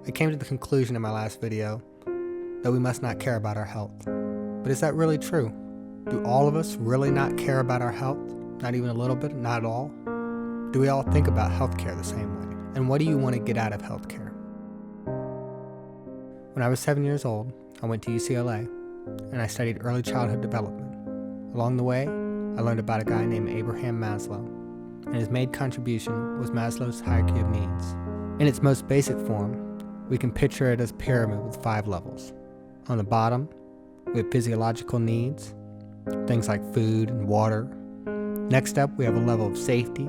I came to the conclusion in my last video that we must not care about our health. But is that really true? Do all of us really not care about our health? Not even a little bit? Not at all? Do we all think about healthcare the same way? And what do you want to get out of healthcare? When I was 7 years old, I went to UCLA and I studied early childhood development. Along the way, I learned about a guy named Abraham Maslow, and his main contribution was Maslow's hierarchy of needs. In its most basic form, we can picture it as a pyramid with 5 levels. On the bottom, we have physiological needs, things like food and water. Next up, we have a level of safety,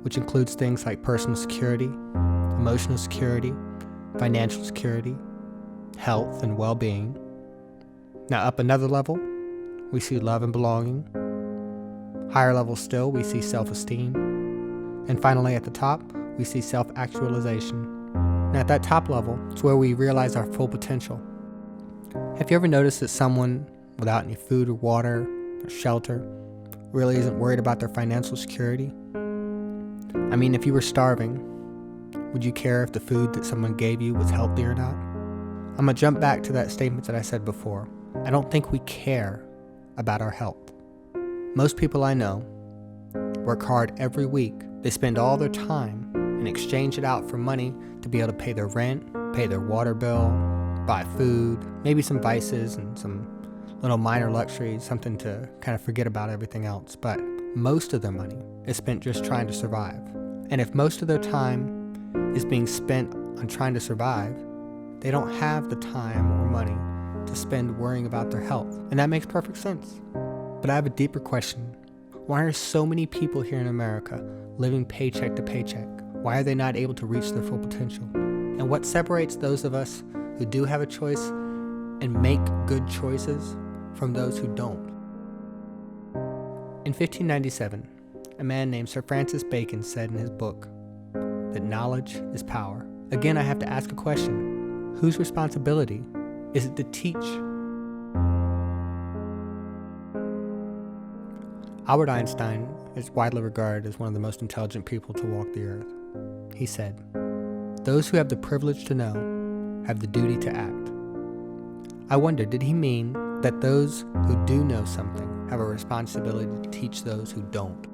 which includes things like personal security, emotional security, financial security, health and well-being. Now up another level, we see love and belonging. Higher level still, we see self-esteem. And finally at the top, we see self-actualization. Now at that top level, it's where we realize our full potential. Have you ever noticed that someone without any food or water or shelter really isn't worried about their financial security? I mean, if you were starving, would you care if the food that someone gave you was healthy or not? I'm gonna jump back to that statement that I said before. I don't think we care about our health. Most people I know work hard every week. They spend all their time and exchange it out for money to be able to pay their rent, pay their water bill, buy food, maybe some vices and some little minor luxuries, something to kind of forget about everything else. But most of their money is spent just trying to survive. And if most of their time is being spent on trying to survive, they don't have the time or money to spend worrying about their health. And that makes perfect sense. But I have a deeper question. Why are so many people here in America living paycheck to paycheck? Why are they not able to reach their full potential? And what separates those of us who do have a choice and make good choices from those who don't? In 1597, a man named Sir Francis Bacon said in his book that knowledge is power. Again, I have to ask a question. Whose responsibility is it to teach? Albert Einstein is widely regarded as one of the most intelligent people to walk the earth. He said, "Those who have the privilege to know have the duty to act." I wonder, did he mean that those who do know something have a responsibility to teach those who don't?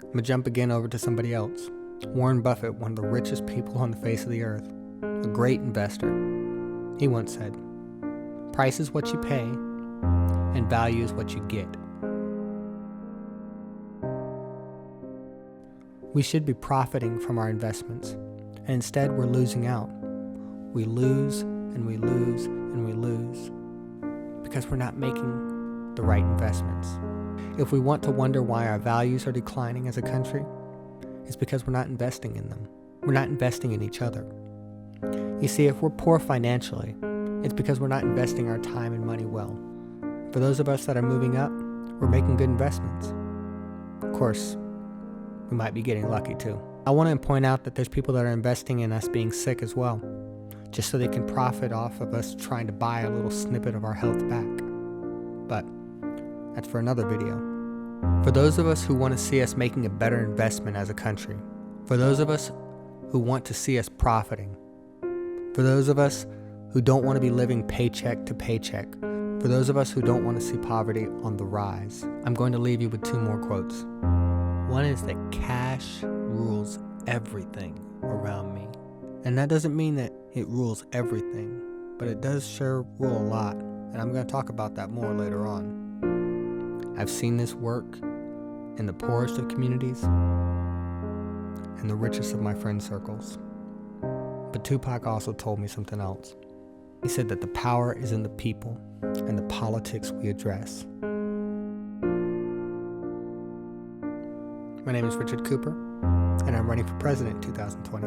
I'm gonna jump again over to somebody else. Warren Buffett, one of the richest people on the face of the earth, a great investor. He once said, "Price is what you pay, and value is what you get." We should be profiting from our investments, and instead we're losing out. We lose and we lose and we lose because we're not making the right investments. If we want to wonder why our values are declining as a country, it's because we're not investing in them. We're not investing in each other. You see, if we're poor financially, it's because we're not investing our time and money well. For those of us that are moving up, we're making good investments. Of course, we might be getting lucky too. I want to point out that there's people that are investing in us being sick as well, just so they can profit off of us trying to buy a little snippet of our health back. But that's for another video. For those of us who want to see us making a better investment as a country, for those of us who want to see us profiting, for those of us who don't want to be living paycheck to paycheck, for those of us who don't want to see poverty on the rise, I'm going to leave you with 2 more quotes. One is that cash rules everything around me. And that doesn't mean that it rules everything, but it does sure rule a lot. And I'm going to talk about that more later on. I've seen this work in the poorest of communities and the richest of my friend circles. But Tupac also told me something else. He said that the power is in the people and the politics we address. My name is Richard Cooper, and I'm running for president in 2020.